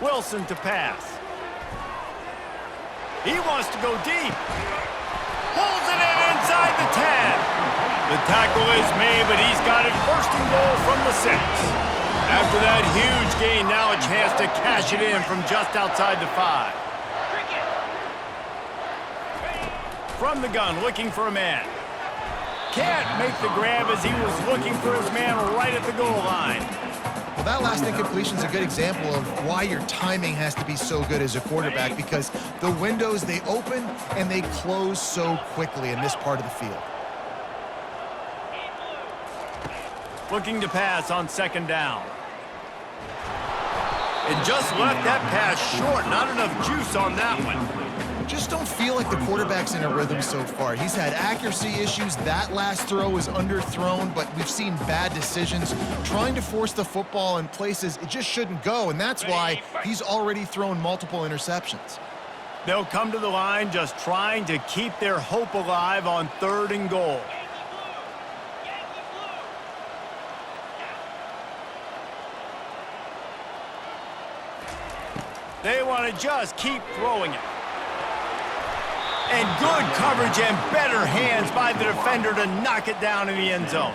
Wilson to pass. He wants to go deep. Pulls it in inside the 10. The tackle is made, but he's got it first and goal from the 6. After that huge gain, now a chance to cash it in from just outside the 5. From the gun, looking for a man. Can't make the grab as he was looking for his man right at the goal line. Well, that last incompletion is a good example of why your timing has to be so good as a quarterback, because the windows, they open and they close so quickly in this part of the field. Looking to pass on second down. And just left that pass short. Not enough juice on that one. Just don't feel like the quarterback's in a rhythm so far. He's had accuracy issues. That last throw was underthrown, but we've seen bad decisions. Trying to force the football in places it just shouldn't go, and that's why he's already thrown multiple interceptions. They'll come to the line just trying to keep their hope alive on 3rd and goal. They want to just keep throwing it. And good coverage and better hands by the defender to knock it down in the end zone.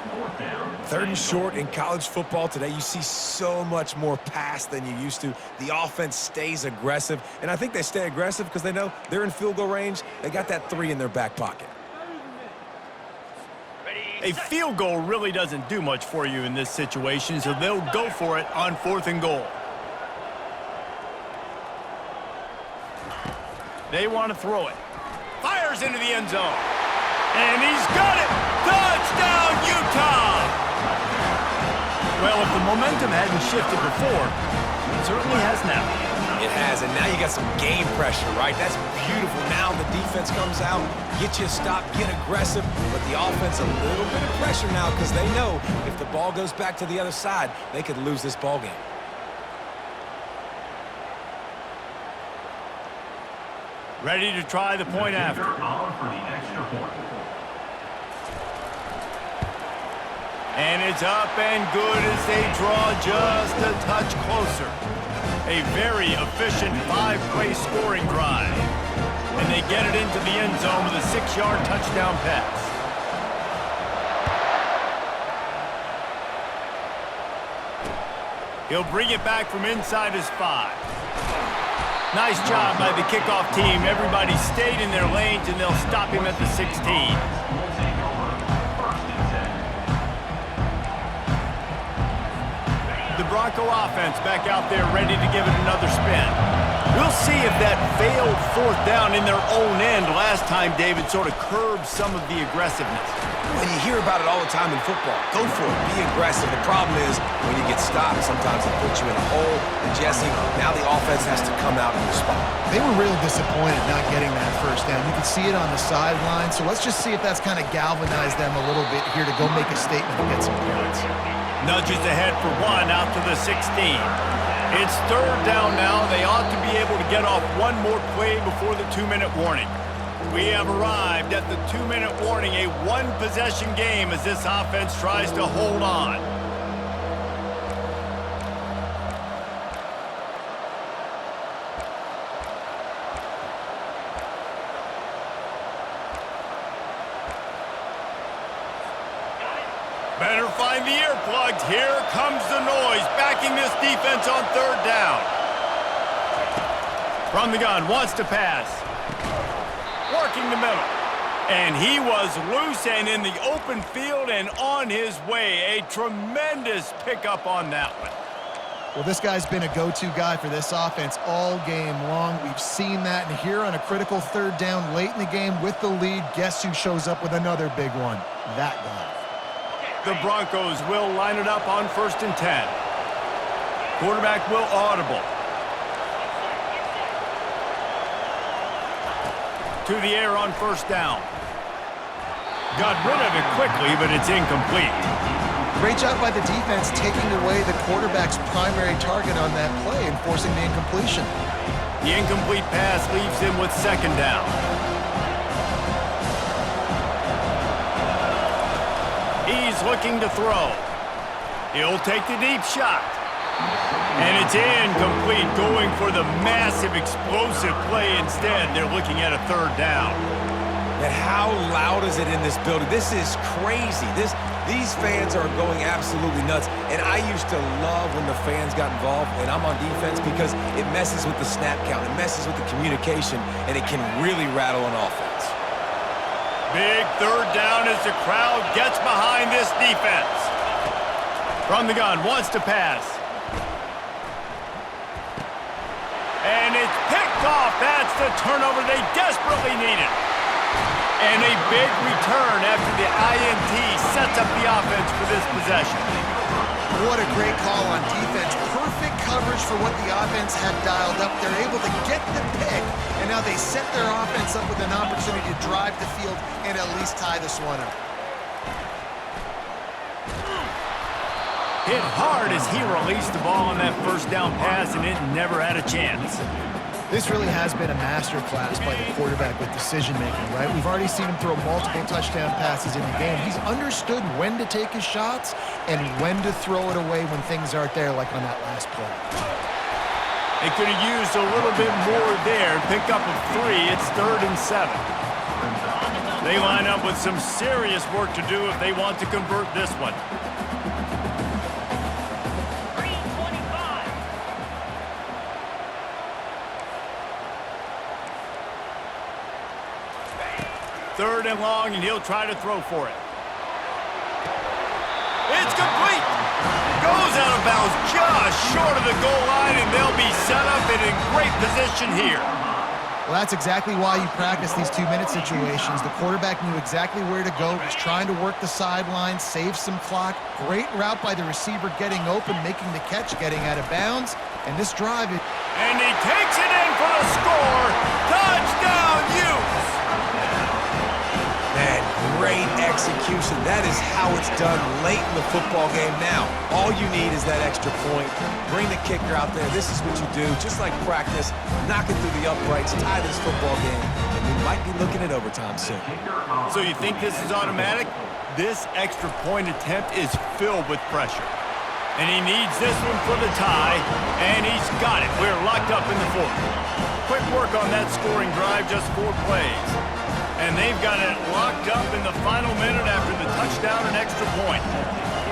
3rd and short in college football today, you see so much more pass than you used to. The offense stays aggressive, and I think they stay aggressive because they know they're in field goal range. They got that 3 in their back pocket. A field goal really doesn't do much for you in this situation, so they'll go for it on 4th and goal. They want to throw it. Fires into the end zone. And he's got it! Touchdown, Utah! Well, if the momentum hadn't shifted before, it certainly has now. It has, and now you got some game pressure, right? That's beautiful. Now the defense comes out, get you a stop, get aggressive, but the offense a little bit of pressure now because they know if the ball goes back to the other side, they could lose this ball game. Ready to try the point after. And it's up and good as they draw just a touch closer. A very efficient 5-play scoring drive. And they get it into the end zone with a 6-yard touchdown pass. He'll bring it back from inside his 5. Nice job by the kickoff team. Everybody stayed in their lanes, and they'll stop him at the 16. The Bronco offense back out there ready to give it another spin. We'll see if that failed 4th down in their own end last time, David, sort of curbed some of the aggressiveness. Well, you hear about it all the time in football. Go for it. Be aggressive. The problem is when you get stopped, sometimes it puts you in a hole. And, Jesse, now the offense has to come out and respond. They were real disappointed not getting that first down. You can see it on the sideline. So let's just see if that's kind of galvanized them a little bit here to go make a statement and get some points. Nudges ahead for 1 out to the 16. It's 3rd down now. They ought to be able to get off one more play before the 2-minute warning. We have arrived at the 2-minute warning, a 1-possession game as this offense tries to hold on. Better find the earplugs. Here comes the noise, backing this defense on 3rd down. From the gun, wants to pass. Working the middle. And he was loose and in the open field and on his way. A tremendous pickup on that one. Well, this guy's been a go-to guy for this offense all game long. We've seen that, and here on a critical 3rd down late in the game with the lead, guess who shows up with another big one? That guy. The Broncos will line it up on 1st and 10. Quarterback will audible. To the air on 1st down. Got rid of it quickly, but it's incomplete. Great job by the defense taking away the quarterback's primary target on that play and forcing the incompletion. The incomplete pass leaves him with 2nd down. He's looking to throw. He'll take the deep shot. And it's incomplete, going for the massive explosive play instead. They're looking at a third down. And how loud is it in this building? This is crazy. These fans are going absolutely nuts. And I used to love when the fans got involved, and I'm on defense, because it messes with the snap count, it messes with the communication, and it can really rattle an offense. Big third down as the crowd gets behind this defense. From the gun, wants to pass. And it's picked off. That's the turnover they desperately needed. And a big return after the INT sets up the offense for this possession. What a great call on defense. Perfect coverage for what the offense had dialed up. They're able to get the pick, and now they set their offense up with an opportunity to drive the field and at least tie this one up. Hit hard as he released the ball on that first down pass, and it never had a chance. This really has been a masterclass by the quarterback with decision-making, right? We've already seen him throw multiple touchdown passes in the game. He's understood when to take his shots and when to throw it away when things aren't there, like on that last play. They could have used a little bit more there and picked up a 3. It's 3rd and 7. They line up with some serious work to do if they want to convert this one. Third and long, and he'll try to throw for it. It's complete. Goes out of bounds just short of the goal line, and they'll be set up and in great position here. Well, that's exactly why you practice these 2-minute situations. The quarterback knew exactly where to go. Was trying to work the sideline, save some clock. Great route by the receiver getting open, making the catch, getting out of bounds. And this drive... And he takes it in for the score. Touchdown, Utes! Man, great execution. That is how it's done late in the football game now. All you need is that extra point. Bring the kicker out there. This is what you do. Just like practice, knock it through the uprights, tie this football game, and we might be looking at overtime soon. So you think this is automatic? This extra point attempt is filled with pressure. And he needs this one for the tie, and he's got it. We're locked up in the 4th. Quick work on that scoring drive, just 4 plays. And they've got it locked up in the final minute after the touchdown and extra point.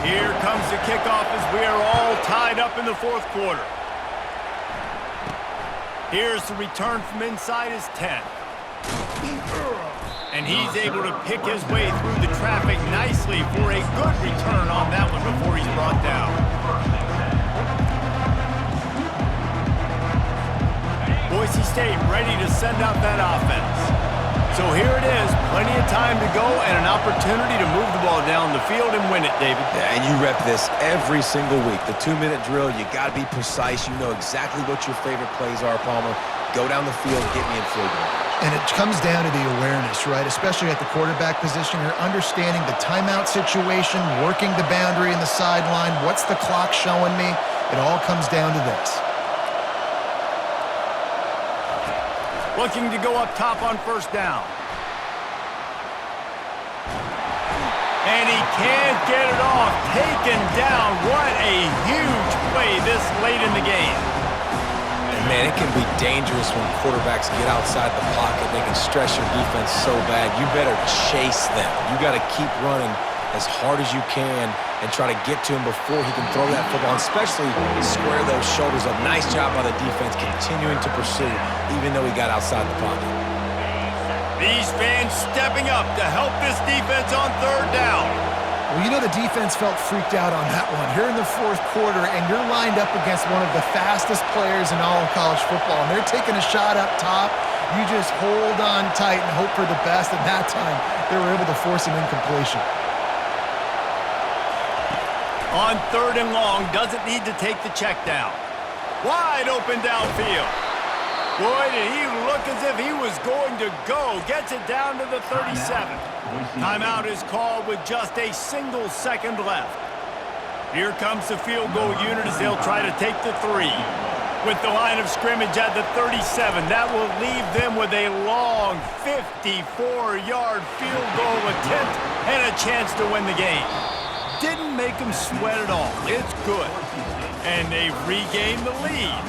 Here comes the kickoff as we are all tied up in the 4th quarter. Here's the return from inside his 10. And he's able to pick his way through the traffic nicely for a good return on that one before he's brought down. Boise State ready to send out that offense. So here it is, plenty of time to go and an opportunity to move the ball down the field and win it, David. Yeah, and you rep this every single week. The 2-minute drill, you got to be precise. You know exactly what your favorite plays are, Palmer. Go down the field, get me in field goal. And it comes down to the awareness, right? Especially at the quarterback position. You're understanding the timeout situation, working the boundary in the sideline. What's the clock showing me? It all comes down to this. Looking to go up top on first down. And he can't get it off. Taken down. What a huge play this late in the game. And man, it can be dangerous when quarterbacks get outside the pocket. They can stress your defense so bad. You better chase them. You got to keep running as hard as you can and try to get to him before he can throw that football, and especially square those shoulders up. Nice job by the defense continuing to pursue, even though he got outside the pocket. These fans stepping up to help this defense on third down. Well, you know the defense felt freaked out on that one. Here in the 4th quarter, and you're lined up against one of the fastest players in all of college football, and they're taking a shot up top. You just hold on tight and hope for the best, and that time they were able to force an incompletion. On third and long, doesn't need to take the check down. Wide open downfield. Boy, did he look as if he was going to go. Gets it down to the 37. Timeout is called with just a single second left. Here comes the field goal unit as they'll try to take the 3. With the line of scrimmage at the 37, that will leave them with a long 54-yard field goal attempt and a chance to win the game. Didn't make him sweat at all. It's good. and they regained the lead.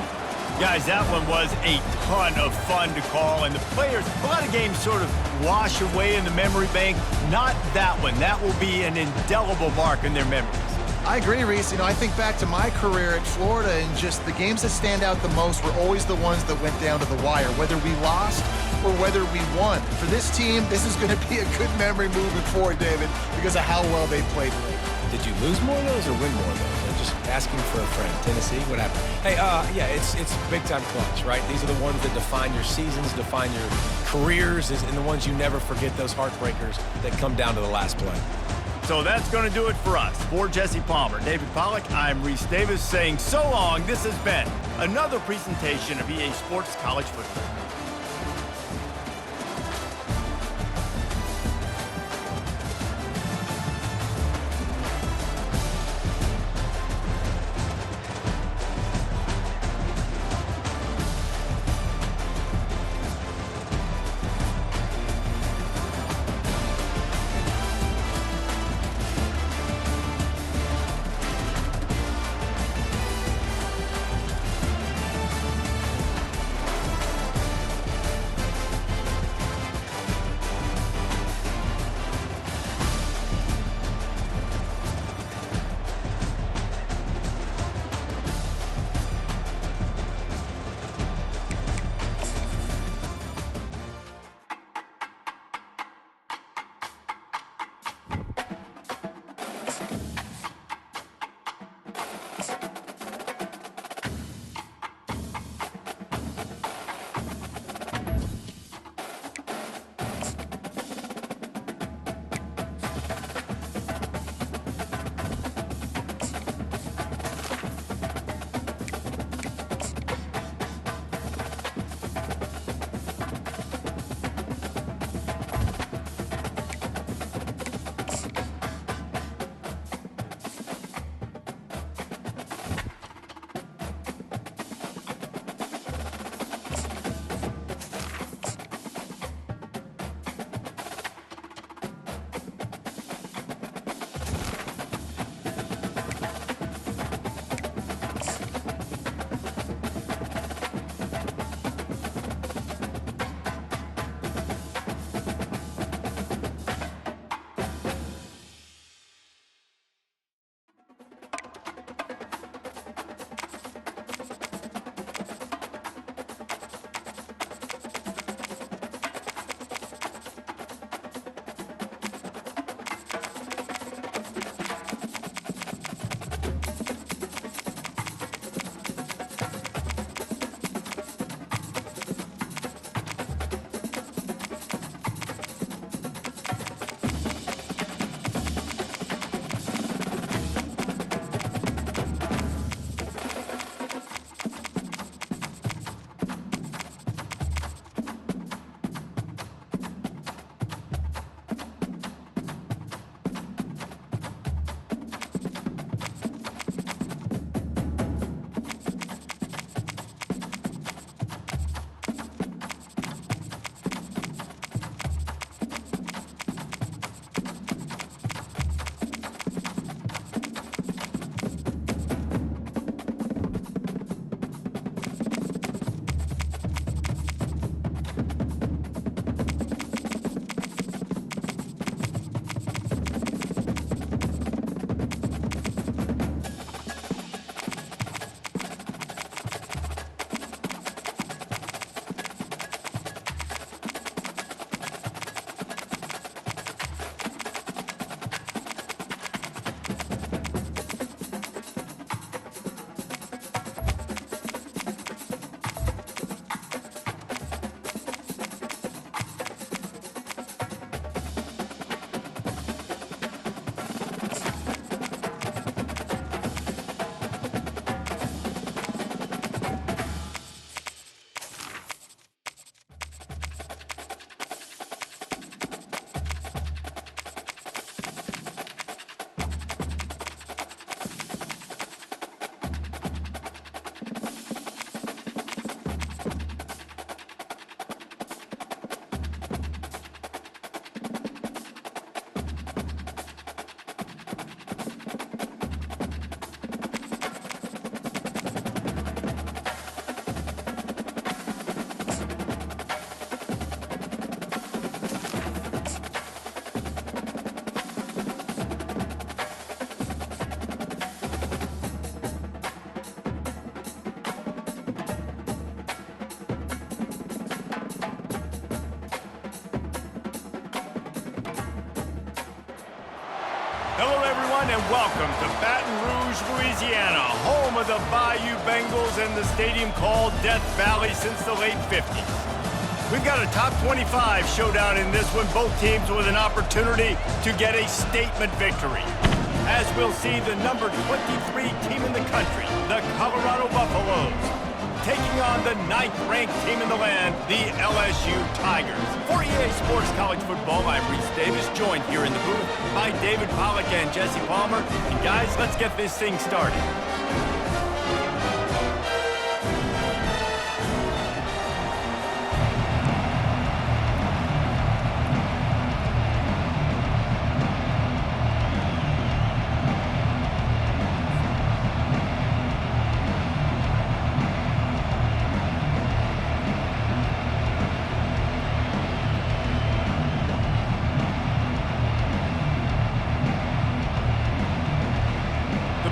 Guys, that one was a ton of fun to call, and the players, a lot of games sort of wash away in the memory bank. Not that one. That will be an indelible mark in their memories. I agree, Reese. I think back to my career at Florida, and just the games that stand out the most were always the ones that went down to the wire, whether we lost or whether we won. For this team, this is going to be a good memory moving forward, David, because of how well they played late. Did you lose more of those or win more of those? I'm just asking for a friend. Tennessee, what happened? Hey, yeah, it's big-time clutch, right? These are the ones that define your seasons, define your careers, and the ones you never forget, those heartbreakers that come down to the last play. So that's going to do it for us. For Jesse Palmer, David Pollack, I'm Reese Davis saying so long. This has been another presentation of EA Sports College Football. everyone, and welcome to Baton Rouge, Louisiana, home of the Bayou Bengals and the stadium called Death Valley since the late 50s. We've got a top 25 showdown in this one, both teams with an opportunity to get a statement victory. As we'll see, the number 23 team in the country, the Colorado Buffaloes, taking on the 9th-ranked team in the land, the LSU Tigers. For EA Sports College Football, I'm Reese Davis, joined here in the booth by David Pollack and Jesse Palmer. And guys, let's get this thing started.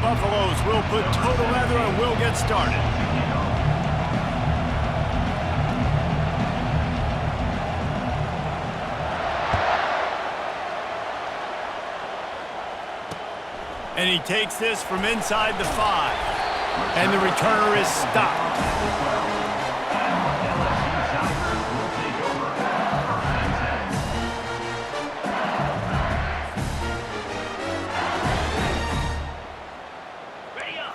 Buffaloes will put total leather and we'll get started. And he takes this from inside the 5. And the returner is stopped.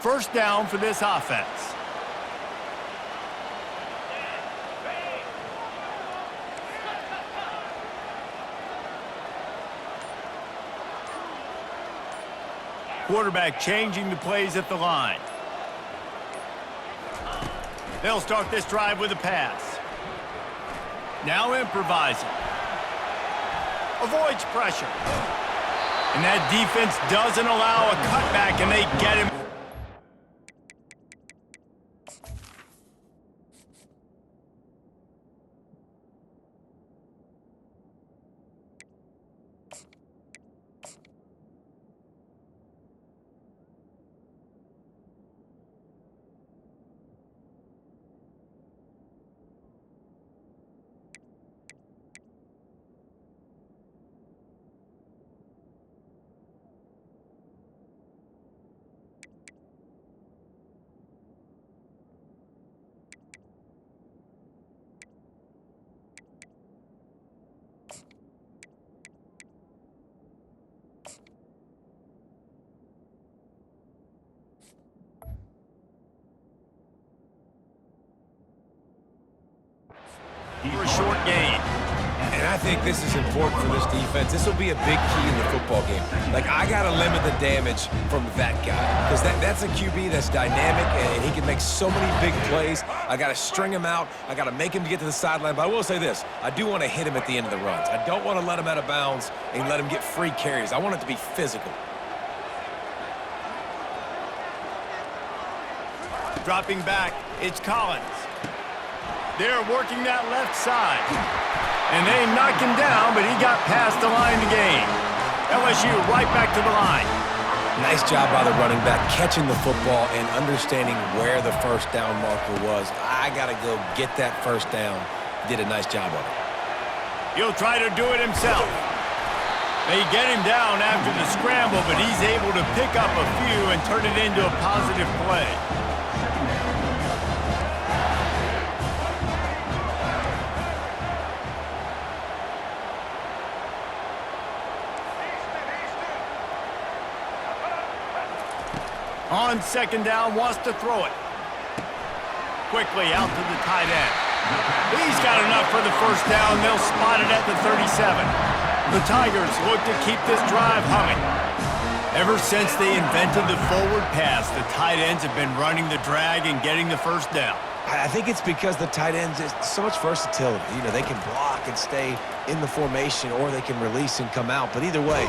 First down for this offense. Quarterback changing the plays at the line. They'll start this drive with a pass. Now improvising. Avoids pressure. And that defense doesn't allow a cutback, and they get him. For a short gain. And I think this is important for this defense. This will be a big key in the football game. Like, I got to limit the damage from that guy. Because that's a QB that's dynamic, and he can make so many big plays. I got to string him out. I got to make him get to the sideline. But I will say this. I do want to hit him at the end of the runs. I don't want to let him out of bounds and let him get free carries. I want it to be physical. Dropping back, it's Collins. They're working that left side. And they knocked him down, but he got past the line to gain. LSU right back to the line. Nice job by the running back, catching the football and understanding where the first down marker was. I got to go get that first down. Did a nice job of it. He'll try to do it himself. They get him down after the scramble, but he's able to pick up a few and turn it into a positive play. On second down, wants to throw it. Quickly out to the tight end. He's got enough for the first down. They'll spot it at the 37. The Tigers look to keep this drive humming. Ever since they invented the forward pass, the tight ends have been running the drag and getting the first down. I think it's because the tight ends is so much versatility. You know, they can block and stay in the formation, or they can release and come out. But either way.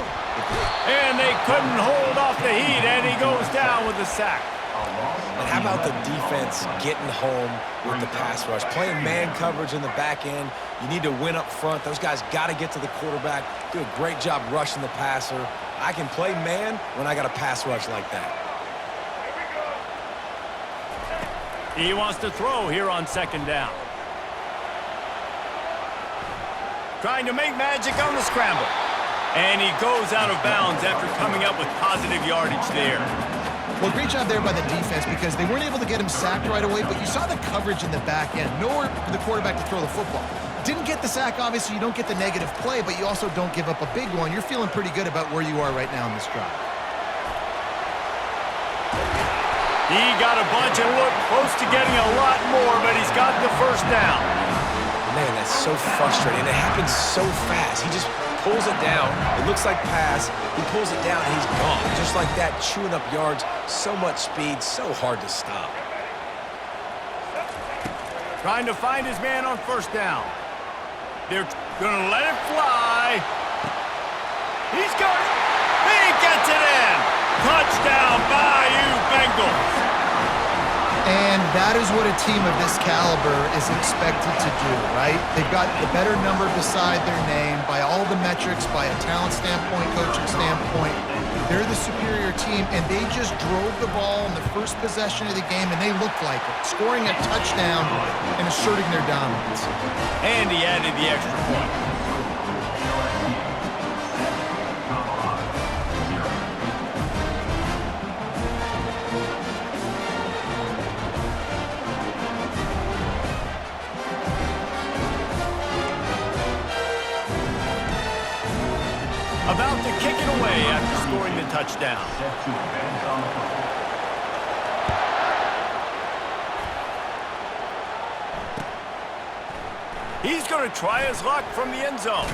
And they couldn't hold off the heat, and he goes down with the sack. And how about the defense getting home with the pass rush? Playing man coverage in the back end. You need to win up front. Those guys got to get to the quarterback. Do a great job rushing the passer. I can play man when I got a pass rush like that. He wants to throw here on second down. Trying to make magic on the scramble. And he goes out of bounds after coming up with positive yardage there. Well, great job there by the defense because they weren't able to get him sacked right away, but you saw the coverage in the back end. Nowhere for the quarterback to throw the football. Didn't get the sack, obviously. You don't get the negative play, but you also don't give up a big one. You're feeling pretty good about where you are right now in this drive. He got a bunch and looked close to getting a lot more, but he's got the first down. Man, that's so frustrating. It happens so fast. He just pulls it down. It looks like pass. He pulls it down, and he's gone. Just like that, chewing up yards. So much speed, so hard to stop. Trying to find his man on first down. They're going to let it fly. He's got it. He gets it in. Touchdown, Bayou Bengals. And that is what a team of this caliber is expected to do, right? They've got the better number beside their name by all the metrics, by a talent standpoint, coaching standpoint. They're the superior team, and they just drove the ball in the first possession of the game, and they looked like it, scoring a touchdown and asserting their dominance. And he added the extra point. About to kick it away after scoring the touchdown. He's going to try his luck from the end zone.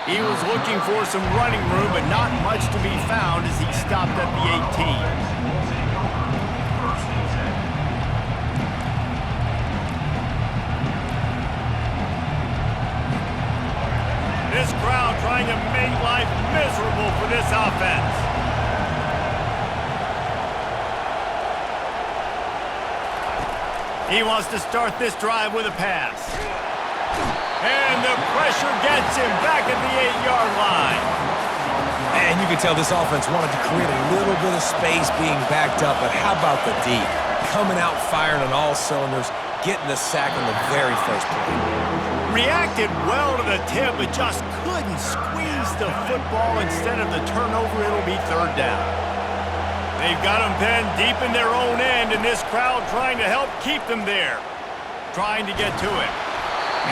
He was looking for some running room, but not much to be found as he stopped at the 18. This crowd trying to make life miserable for this offense. He wants to start this drive with a pass. And the pressure gets him back at the 8-yard line. And you can tell this offense wanted to create a little bit of space being backed up, but how about the D? Coming out firing on all cylinders, getting the sack on the very first play. Reacted well to the tip, but just couldn't squeeze the football. Instead of the turnover, it'll be third down. They've got him pinned deep in their own end, and this crowd trying to help keep them there. Trying to get to him.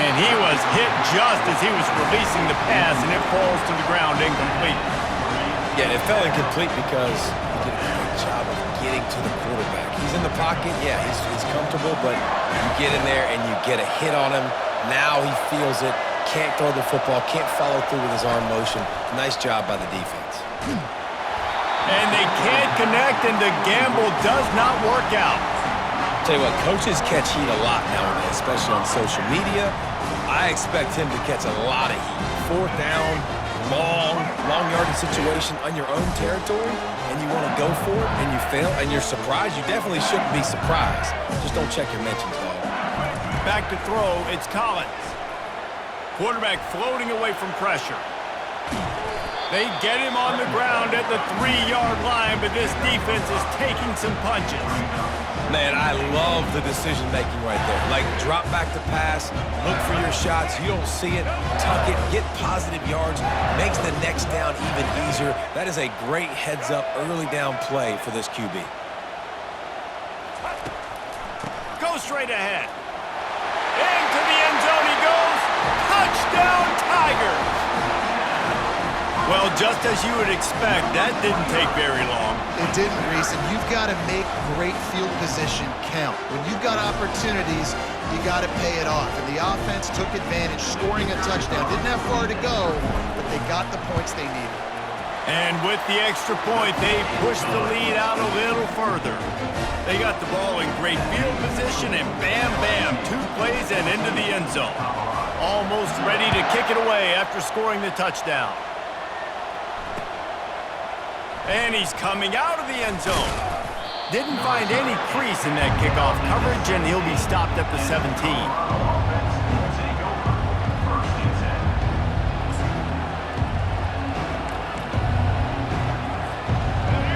And he was hit just as he was releasing the pass, and it falls to the ground incomplete. Yeah, it fell incomplete because he did a great job of getting to the quarterback. He's in the pocket, yeah, he's comfortable, but you get in there and you get a hit on him. Now he feels it, can't throw the football, can't follow through with his arm motion. Nice job by the defense. And they can't connect, and the gamble does not work out. Tell you what, coaches catch heat a lot nowadays, especially on social media. I expect him to catch a lot of heat. Fourth down, long yardage situation on your own territory, and you want to go for it, and you fail, and you're surprised. You definitely shouldn't be surprised. Just don't check your mentions, dog. Back to throw, it's Collins. Quarterback floating away from pressure. They get him on the ground at the 3-yard line, but this defense is taking some punches. Man, I love the decision-making right there. Like, drop back to pass, look for your shots. You don't see it, tuck it, get positive yards, makes the next down even easier. That is a great heads-up early down play for this QB. Go straight ahead. Into the end zone he goes. Touchdown, Tigers. Well, just as you would expect, that didn't take very long. It didn't, Reese, and you've got to make great field position count. When you've got opportunities, you got to pay it off. And the offense took advantage, scoring a touchdown. Didn't have far to go, but they got the points they needed. And with the extra point, they pushed the lead out a little further. They got the ball in great field position, and bam, bam, 2 plays and into the end zone. Almost ready to kick it away after scoring the touchdown. And he's coming out of the end zone. Didn't find any crease in that kickoff coverage, and he'll be stopped at the 17.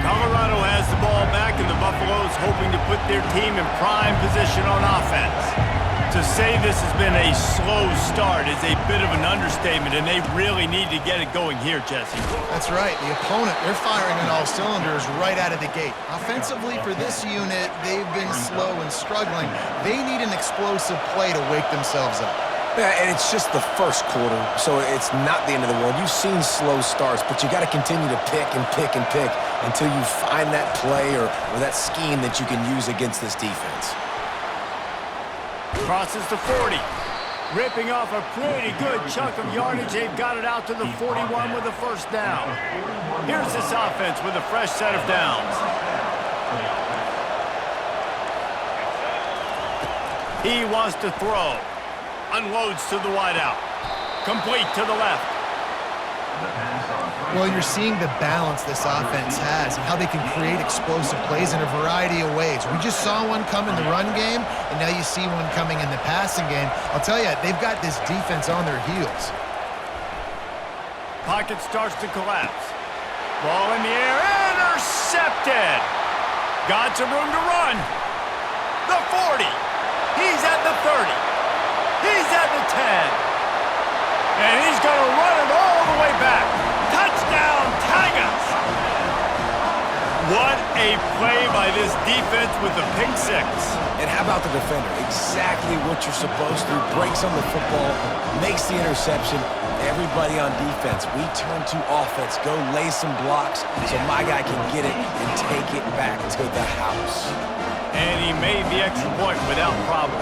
Colorado has the ball back, and the Buffaloes hoping to put their team in prime position on offense. To say this has been a slow start is a bit of an understatement, and they really need to get it going here, Jesse. That's right. The opponent, they're firing on all cylinders right out of the gate. Offensively, for this unit, they've been slow and struggling. They need an explosive play to wake themselves up. Yeah, and it's just the first quarter, so it's not the end of the world. You've seen slow starts, but you got to continue to pick and pick and pick until you find that play or that scheme that you can use against this defense. Crosses to 40. Ripping off a pretty good chunk of yardage. They've got it out to the 41 with a first down. Here's this offense with a fresh set of downs. He wants to throw. Unloads to the wideout. Complete to the left. Well, you're seeing the balance this offense has and how they can create explosive plays in a variety of ways. We just saw one come in the run game, and now you see one coming in the passing game. I'll tell you, they've got this defense on their heels. Pocket starts to collapse. Ball in the air, intercepted. Got some room to run. The 40. He's at the 30. He's at the 10. And he's going to run it all the way back. Touchdown, Tigers! What a play by this defense with the pick six. And how about the defender? Exactly what you're supposed to. Breaks on the football, makes the interception. Everybody on defense, we turn to offense. Go lay some blocks so my guy can get it and take it back to the house. And he made the extra point without problem.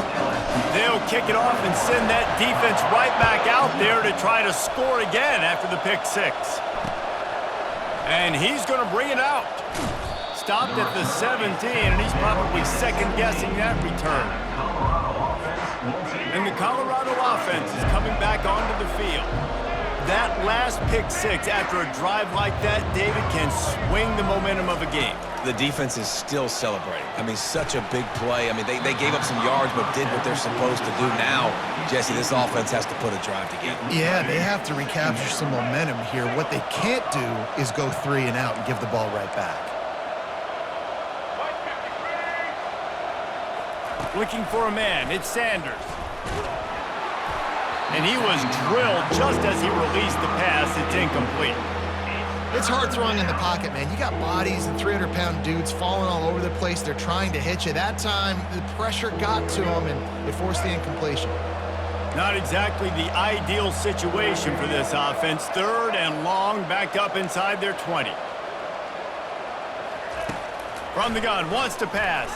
They'll kick it off and send that defense right back out there to try to score again after the pick six. And he's going to bring it out. Stopped at the 17, and he's probably second-guessing that return. And the Colorado offense is coming back onto the field. That last pick six after a drive like that, David, can swing the momentum of a game. The defense is still celebrating. I mean, such a big play. I mean, they gave up some yards but did what they're supposed to do. Now, Jesse, this offense has to put a drive together. Yeah, they have to recapture some momentum here. What they can't do is go 3 and out and give the ball right back. Looking for a man, it's Sanders. And he was drilled just as he released the pass. It's incomplete. It's hard throwing in the pocket, man. You got bodies and 300-pound dudes falling all over the place. They're trying to hit you. That time, the pressure got to them, and it forced the incompletion. Not exactly the ideal situation for this offense. 3rd and long, back up inside their 20. From the gun, wants to pass.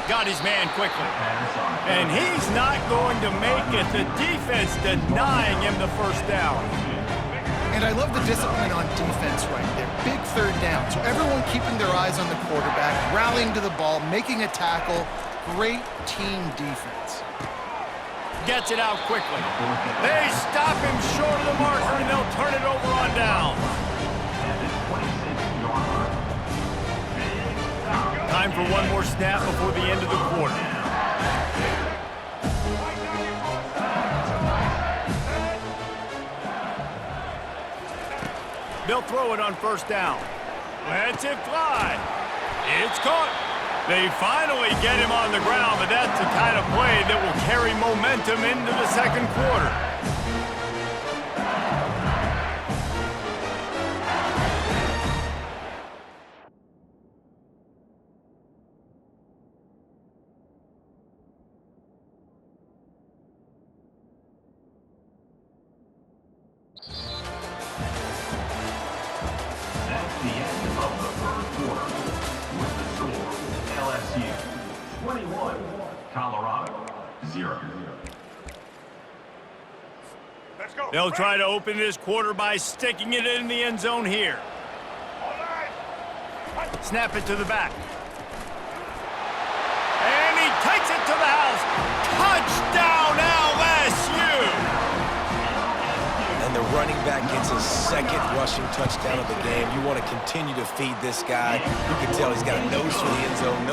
Got his man quickly. And he's not going to make it. The defense denying him the first down. And I love the discipline on defense right there. Big 3rd down. So everyone keeping their eyes on the quarterback, rallying to the ball, making a tackle. Great team defense. Gets it out quickly. They stop him short of the marker, and they'll turn it over on down. Time for one more snap before the end of the quarter. They'll throw it on first down. Lets it fly. It's caught. They finally get him on the ground, but that's the kind of play that will carry momentum into the second quarter. The end of the third quarter with the score LSU 21, Colorado 0. Let's go. They'll try to open this quarter by sticking it in the end zone here. Snap it to the back. And he takes it to the house. Touchdown LSU! And the running back gets his 2nd rushing touchdown of the game. You want to continue to feed this guy. You can tell he's got a nose for the end zone.